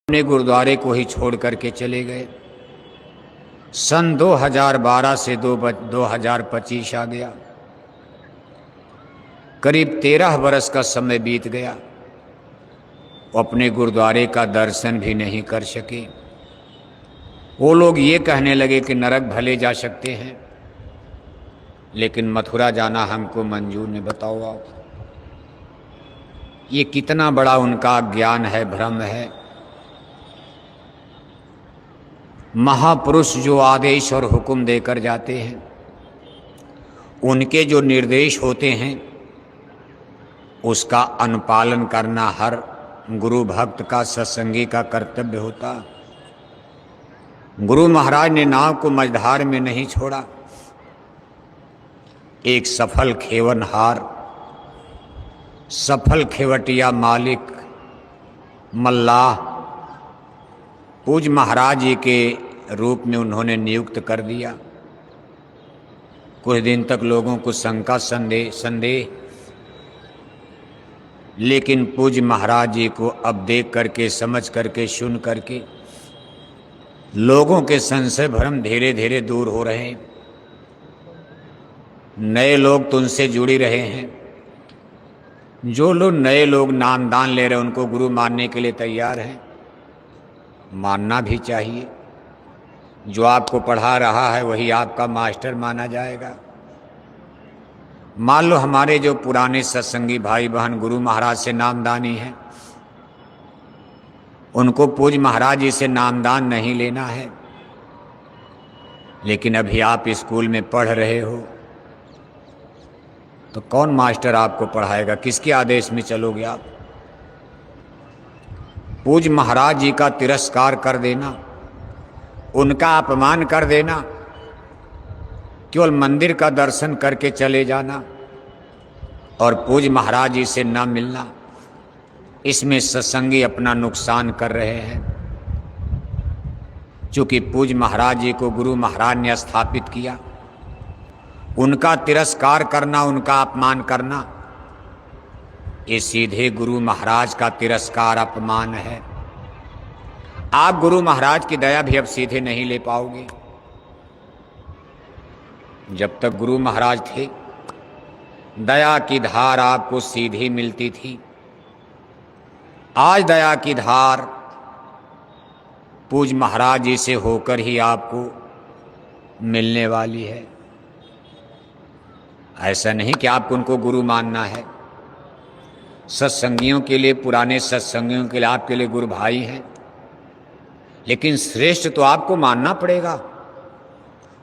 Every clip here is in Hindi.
अपने गुरुद्वारे को ही छोड़ करके चले गए। सन 2012 से 2025 आ गया। करीब 13 बरस का समय बीत गया। अपने गुरुद्वारे का दर्शन भी नहीं कर सके। वो लोग ये कहने लगे कि नरक भले जा सकते हैं, लेकिन मथुरा जाना हमको मंजूर नहीं। बताओ आप, ये कितना बड़ा उनका ज्ञान है, भ्रम है। महापुरुष जो आदेश और हुक्म देकर जाते हैं, उनके जो निर्देश होते हैं, उसका अनुपालन करना हर गुरु भक्त का, सत्संगी का कर्तव्य होता। गुरु महाराज ने नाव को मझधार में नहीं छोड़ा। एक सफल खेवनहार, सफल खेवटिया मालिक, मल्लाह पूज्य महाराज जी के रूप में उन्होंने नियुक्त कर दिया। कुछ दिन तक लोगों को शंका संदेह, लेकिन पूज्य महाराज जी को अब देख करके, समझ करके, सुन करके लोगों के संशय भ्रम धीरे धीरे दूर हो रहे हैं। नए लोग तो उनसे जुड़ी रहे हैं। जो लोग नए लोग नामदान ले रहे हैं, उनको गुरु मानने के लिए तैयार हैं। मानना भी चाहिए। जो आपको पढ़ा रहा है वही आपका मास्टर माना जाएगा। मान लो हमारे जो पुराने सत्संगी भाई बहन गुरु महाराज से नामदानी हैं, उनको पूज्य महाराज जी से नामदान नहीं लेना है, लेकिन अभी आप स्कूल में पढ़ रहे हो, तो कौन मास्टर आपको पढ़ाएगा? किसके आदेश में चलोगे आप? पूज्य महाराज जी का तिरस्कार कर देना, उनका अपमान कर देना, केवल मंदिर का दर्शन करके चले जाना और पूज्य महाराज जी से न मिलना, इसमें सत्संगी अपना नुकसान कर रहे हैं। चूंकि पूज्य महाराज जी को गुरु महाराज ने स्थापित किया, उनका तिरस्कार करना, उनका अपमान करना, ये सीधे गुरु महाराज का तिरस्कार, अपमान है। आप गुरु महाराज की दया भी अब सीधे नहीं ले पाओगे। जब तक गुरु महाराज थे, दया की धार आपको सीधी मिलती थी। आज दया की धार पूज्य महाराज जी से होकर ही आपको मिलने वाली है। ऐसा नहीं कि आपको उनको गुरु मानना है। सत्संगियों के लिए, पुराने सत्संगियों के लिए आपके लिए गुरु भाई हैं, लेकिन श्रेष्ठ तो आपको मानना पड़ेगा।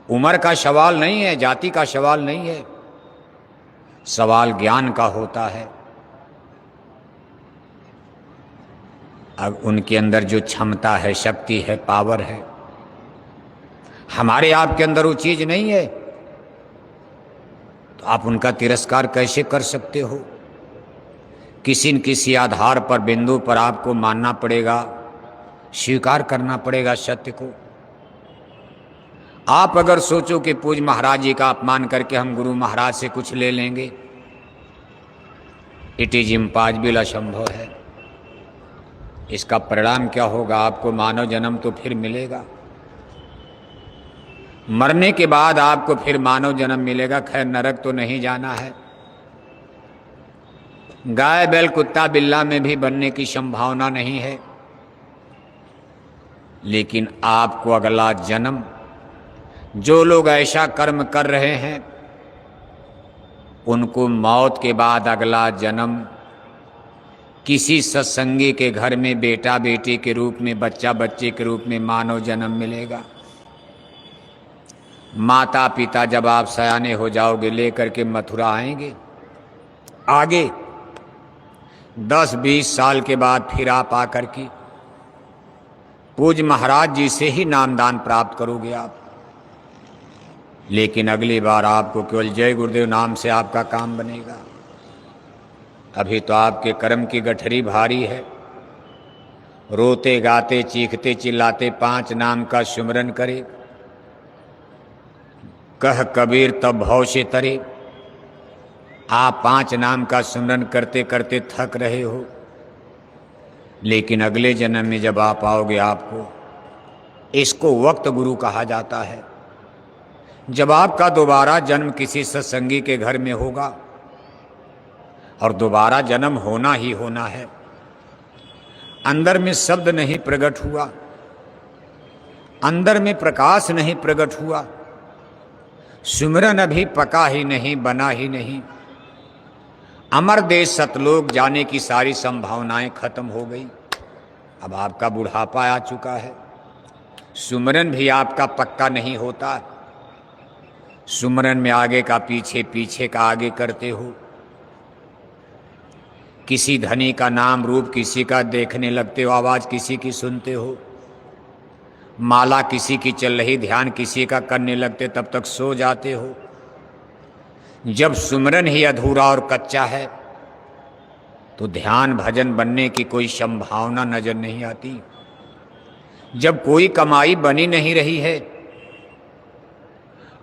उम्र का सवाल नहीं है, जाति का सवाल नहीं है, सवाल ज्ञान का होता है। अब उनके अंदर जो क्षमता है, शक्ति है, पावर है, हमारे आपके अंदर वो चीज नहीं है, तो आप उनका तिरस्कार कैसे कर सकते हो? किसी न किसी आधार पर, बिंदु पर आपको मानना पड़ेगा, स्वीकार करना पड़ेगा सत्य को। आप अगर सोचो कि पूज्य महाराज जी का अपमान करके हम गुरु महाराज से कुछ ले लेंगे, इट इज इम्पॉसिबल, असंभव है। इसका परिणाम क्या होगा? आपको मानव जन्म तो फिर मिलेगा, मरने के बाद आपको फिर मानव जन्म मिलेगा। खैर, नरक तो नहीं जाना है। गाय, बैल, कुत्ता, बिल्ला में भी बनने की संभावना नहीं है, लेकिन आपको अगला जन्म, जो लोग ऐसा कर्म कर रहे हैं, उनको मौत के बाद अगला जन्म किसी सत्संगी के घर में बेटा बेटी के रूप में, बच्चा बच्चे के रूप में मानव जन्म मिलेगा। माता पिता जब आप सयाने हो जाओगे, लेकर के मथुरा आएंगे। आगे 10-20 साल के बाद फिर आप आकर के पूज्य महाराज जी से ही नामदान प्राप्त करोगे आप। लेकिन अगली बार आपको केवल जय गुरुदेव नाम से आपका काम बनेगा। अभी तो आपके कर्म की गठरी भारी है। रोते गाते, चीखते चिल्लाते 5 नाम का सुमिरन करे, कह कबीर तब भव से तरे। आप 5 नाम का सुमिरन करते करते थक रहे हो, लेकिन अगले जन्म में जब आप आओगे, आपको इसको वक्त गुरु कहा जाता है। जब आपका दोबारा जन्म किसी सत्संगी के घर में होगा, और दोबारा जन्म होना ही होना है, अंदर में शब्द नहीं प्रकट हुआ, अंदर में प्रकाश नहीं प्रकट हुआ, सुमिरन अभी पका ही नहीं, बना ही नहीं, अमर देश सतलोक जाने की सारी संभावनाएं खत्म हो गई। अब आपका बुढ़ापा आ चुका है, सुमिरन भी आपका पक्का नहीं होता। सुमिरन में आगे का पीछे, पीछे का आगे करते हो। किसी धनी का नाम रूप किसी का देखने लगते हो, आवाज किसी की सुनते हो, माला किसी की चल रही, ध्यान किसी का करने लगते, तब तक सो जाते हो। जब सुमिरन ही अधूरा और कच्चा है तो ध्यान भजन बनने की कोई संभावना नजर नहीं आती। जब कोई कमाई बनी नहीं रही है,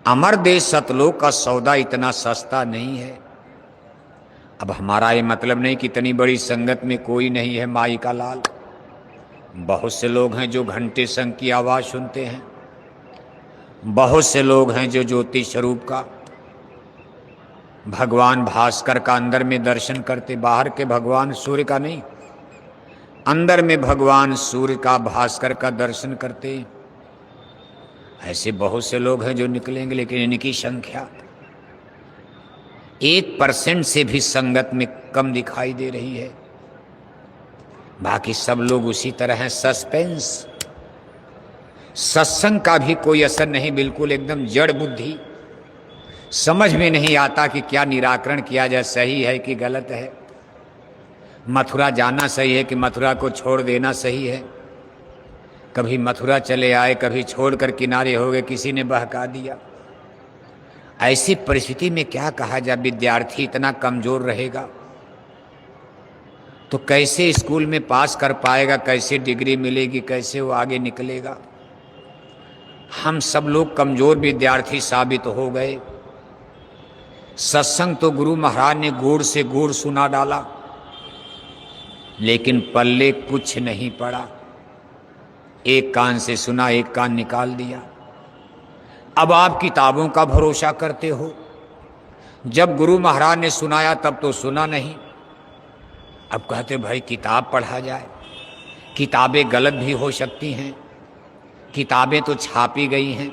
अमर देश सतलोक का सौदा इतना सस्ता नहीं है। अब हमारा ये मतलब नहीं कि इतनी बड़ी संगत में कोई नहीं है माई का लाल। बहुत से लोग हैं जो घंटे संग की आवाज सुनते हैं, बहुत से लोग हैं जो ज्योति स्वरूप का, भगवान भास्कर का अंदर में दर्शन करते, बाहर के भगवान सूर्य का नहीं, अंदर में भगवान सूर्य का, भास्कर का दर्शन करते। ऐसे बहुत से लोग हैं जो निकलेंगे, लेकिन इनकी संख्या 1% से भी संगत में कम दिखाई दे रही है। बाकी सब लोग उसी तरह हैं, सस्पेंस। सत्संग का भी कोई असर नहीं, बिल्कुल एकदम जड़ बुद्धि। समझ में नहीं आता कि क्या निराकरण किया जाए, सही है कि गलत है, मथुरा जाना सही है कि मथुरा को छोड़ देना सही है। कभी मथुरा चले आए, कभी छोड़कर किनारे हो गए, किसी ने बहका दिया। ऐसी परिस्थिति में क्या कहा जाए, विद्यार्थी इतना कमजोर रहेगा तो कैसे स्कूल में पास कर पाएगा, कैसे डिग्री मिलेगी, कैसे वो आगे निकलेगा। हम सब लोग कमजोर विद्यार्थी साबित हो गए। सत्संग तो गुरु महाराज ने गुड़ से गुड़ सुना डाला, लेकिन पल्ले कुछ नहीं पड़ा। एक कान से सुना, एक कान निकाल दिया। अब आप किताबों का भरोसा करते हो। जब गुरु महाराज ने सुनाया तब तो सुना नहीं, अब कहते भाई किताब पढ़ा जाए। किताबें गलत भी हो सकती हैं, किताबें तो छापी गई हैं।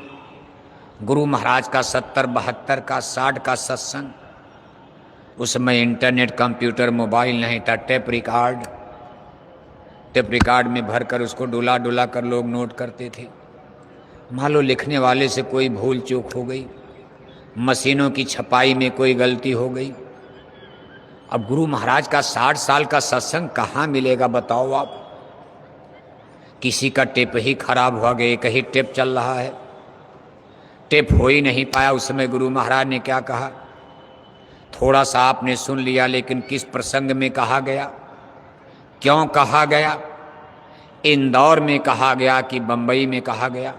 गुरु महाराज का 70, 72 का 60 का सत्संग, उसमें इंटरनेट, कंप्यूटर, मोबाइल नहीं था, टेप रिकॉर्ड में भरकर उसको डुला डुला कर लोग नोट करते थे। मान लो लिखने वाले से कोई भूल चूक हो गई, मशीनों की छपाई में कोई गलती हो गई। अब गुरु महाराज का 60 साल का सत्संग कहाँ मिलेगा बताओ आप। किसी का टेप ही खराब हुआ गया, एक ही टेप चल रहा है, टेप हो ही नहीं पाया। उस समय गुरु महाराज ने क्या कहा, थोड़ा सा आपने सुन लिया, लेकिन किस प्रसंग में कहा गया, क्यों कहा गया, इंदौर में कहा गया कि बंबई में कहा गया,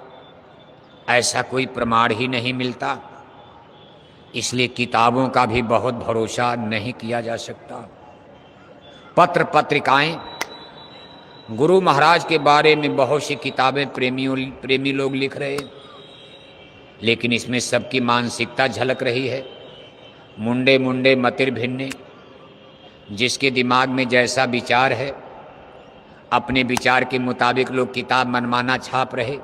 ऐसा कोई प्रमाण ही नहीं मिलता। इसलिए किताबों का भी बहुत भरोसा नहीं किया जा सकता। पत्र पत्रिकाएं, गुरु महाराज के बारे में बहुत सी किताबें प्रेमी लोग लिख रहे, लेकिन इसमें सबकी मानसिकता झलक रही है। मुंडे मुंडे मतिर भिन्ने, जिसके दिमाग में जैसा विचार है, अपने विचार के मुताबिक लोग किताब मनमाना छाप रहे।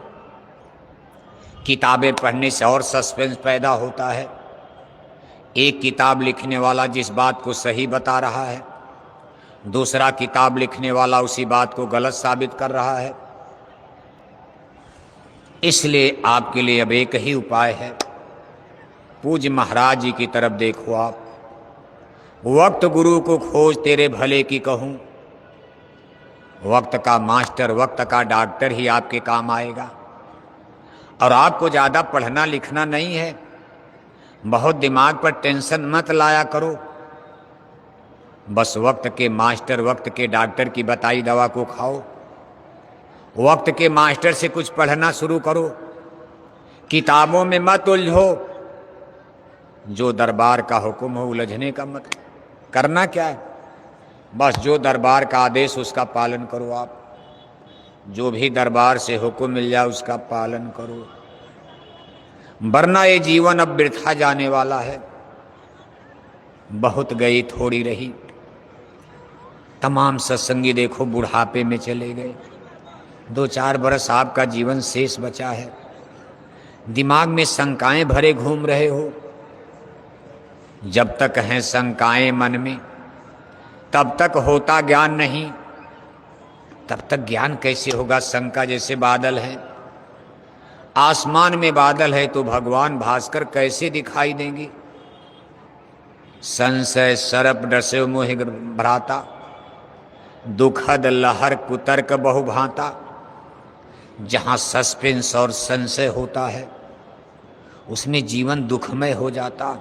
किताबें पढ़ने से और सस्पेंस पैदा होता है। एक किताब लिखने वाला जिस बात को सही बता रहा है, दूसरा किताब लिखने वाला उसी बात को गलत साबित कर रहा है। इसलिए आपके लिए अब एक ही उपाय है, पूज्य महाराज जी की तरफ देखो आप। वक्त गुरु को खोज तेरे भले की कहूँ, वक्त का मास्टर, वक्त का डॉक्टर ही आपके काम आएगा। और आपको ज़्यादा पढ़ना लिखना नहीं है, बहुत दिमाग पर टेंशन मत लाया करो। बस वक्त के मास्टर, वक्त के डॉक्टर की बताई दवा को खाओ। वक्त के मास्टर से कुछ पढ़ना शुरू करो, किताबों में मत उलझो। जो दरबार का हुक्म हो उलझने का मत। करना क्या है, बस जो दरबार का आदेश उसका पालन करो आप, जो भी दरबार से हुक्म मिल जाए उसका पालन करो, वरना ये जीवन अब वृथा जाने वाला है। बहुत गई थोड़ी रही। तमाम सत्संगी देखो बुढ़ापे में चले गए, 2-4 बरस आपका जीवन शेष बचा है। दिमाग में शंकाएं भरे घूम रहे हो। जब तक हैं शंकाएं मन में तब तक होता ज्ञान नहीं। तब तक ज्ञान कैसे होगा? शंका जैसे बादल है, आसमान में बादल है तो भगवान भास्कर कैसे दिखाई देंगे? संशय सरप डसे मोहि भ्राता, दुखद लहर कुतर्क बहुभांता। जहाँ सस्पेंस और संशय होता है उसमें जीवन दुखमय हो जाता।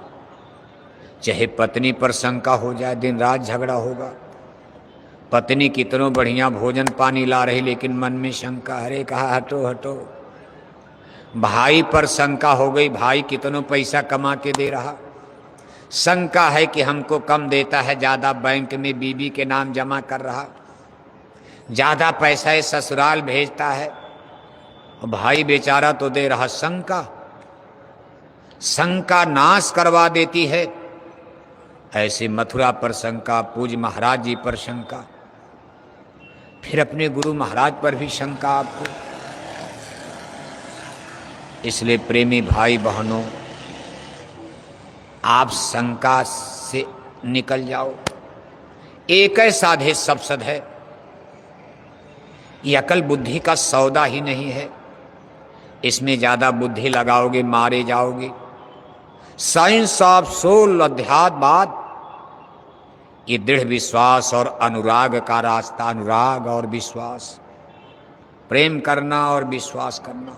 चाहे पत्नी पर शंका हो जाए, दिन रात झगड़ा होगा। पत्नी कितनों बढ़िया भोजन पानी ला रही लेकिन मन में शंका, अरे कहा हटो हटो। भाई पर शंका हो गई, भाई कितनों पैसा कमा के दे रहा, शंका है कि हमको कम देता है, ज़्यादा बैंक में बीबी के नाम जमा कर रहा, ज़्यादा पैसा ससुराल भेजता है, भाई बेचारा तो दे रहा। शंका, शंका नाश करवा देती है। ऐसे मथुरा पर शंका, पूज्य महाराज जी पर शंका, फिर अपने गुरु महाराज पर भी शंका आपको। इसलिए प्रेमी भाई बहनों, आप शंका से निकल जाओ। एक है साधे सब सद है। ये अकल बुद्धि का सौदा ही नहीं है। इसमें ज्यादा बुद्धि लगाओगे मारे जाओगे। साइंस ऑफ सोल अध्यात्मवाद, ये दृढ़ विश्वास और अनुराग का रास्ता। अनुराग और विश्वास, प्रेम करना और विश्वास करना।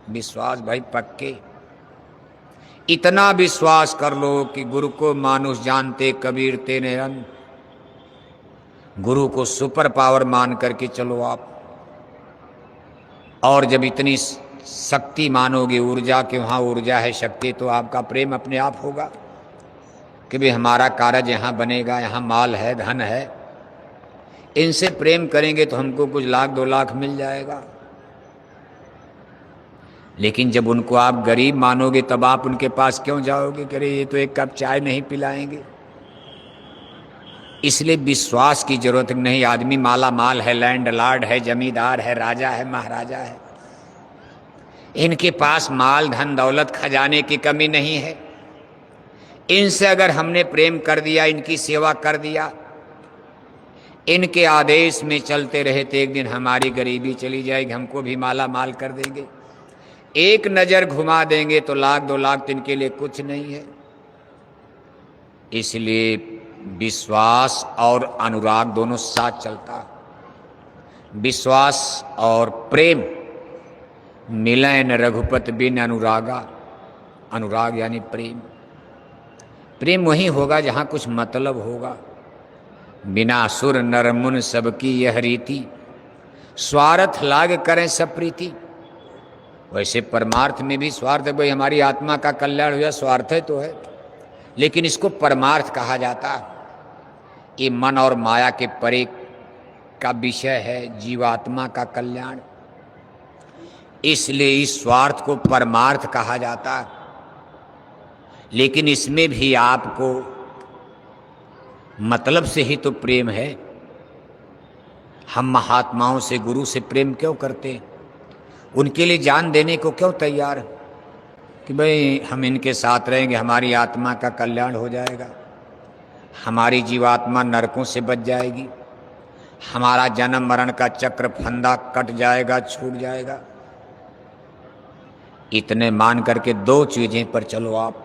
विश्वास भाई पक्के, इतना विश्वास कर लो कि गुरु को मानुष जानते कबीर तेने रंग। गुरु को सुपर पावर मान करके चलो आप। और जब इतनी शक्ति मानोगे, ऊर्जा के वहाँ ऊर्जा है, शक्ति, तो आपका प्रेम अपने आप होगा कि भाई हमारा कार्य यहाँ बनेगा, यहाँ माल है, धन है, इनसे प्रेम करेंगे तो हमको कुछ लाख 2 लाख मिल जाएगा। लेकिन जब उनको आप गरीब मानोगे तब आप उनके पास क्यों जाओगे? करे ये तो एक कप चाय नहीं पिलाएंगे। इसलिए विश्वास की जरूरत नहीं। आदमी माला माल है, लैंड लॉर्ड है, जमींदार है, राजा है, महाराजा है, इनके पास माल धन दौलत खजाने की कमी नहीं है। इनसे अगर हमने प्रेम कर दिया, इनकी सेवा कर दिया, इनके आदेश में चलते रहे तो एक दिन हमारी गरीबी चली जाएगी, हमको भी माला माल कर देंगे। एक नज़र घुमा देंगे तो लाख 2 लाख तो इनके लिए कुछ नहीं है। इसलिए विश्वास और अनुराग दोनों साथ चलता। विश्वास और प्रेम मिलय न रघुपति बिन अनुरागा। अनुराग यानी प्रेम। प्रेम वही होगा जहाँ कुछ मतलब होगा। बिना सुर नर मुन सबकी यह रीति, स्वार्थ लाग करें सब प्रीति। वैसे परमार्थ में भी स्वार्थ है, भाई हमारी आत्मा का कल्याण हो जाए, स्वार्थ है तो है, लेकिन इसको परमार्थ कहा जाता है। ये मन और माया के परे का विषय है, जीवात्मा का कल्याण। इसलिए इस स्वार्थ को परमार्थ कहा जाता है। लेकिन इसमें भी आपको मतलब से ही तो प्रेम है। हम महात्माओं से, गुरु से प्रेम क्यों करते? उनके लिए जान देने को क्यों तैयार कि भाई हम इनके साथ रहेंगे, हमारी आत्मा का कल्याण हो जाएगा, हमारी जीवात्मा नरकों से बच जाएगी, हमारा जन्म मरण का चक्र फंदा कट जाएगा, छूट जाएगा। इतने मान करके 2 चीजें पर चलो आप।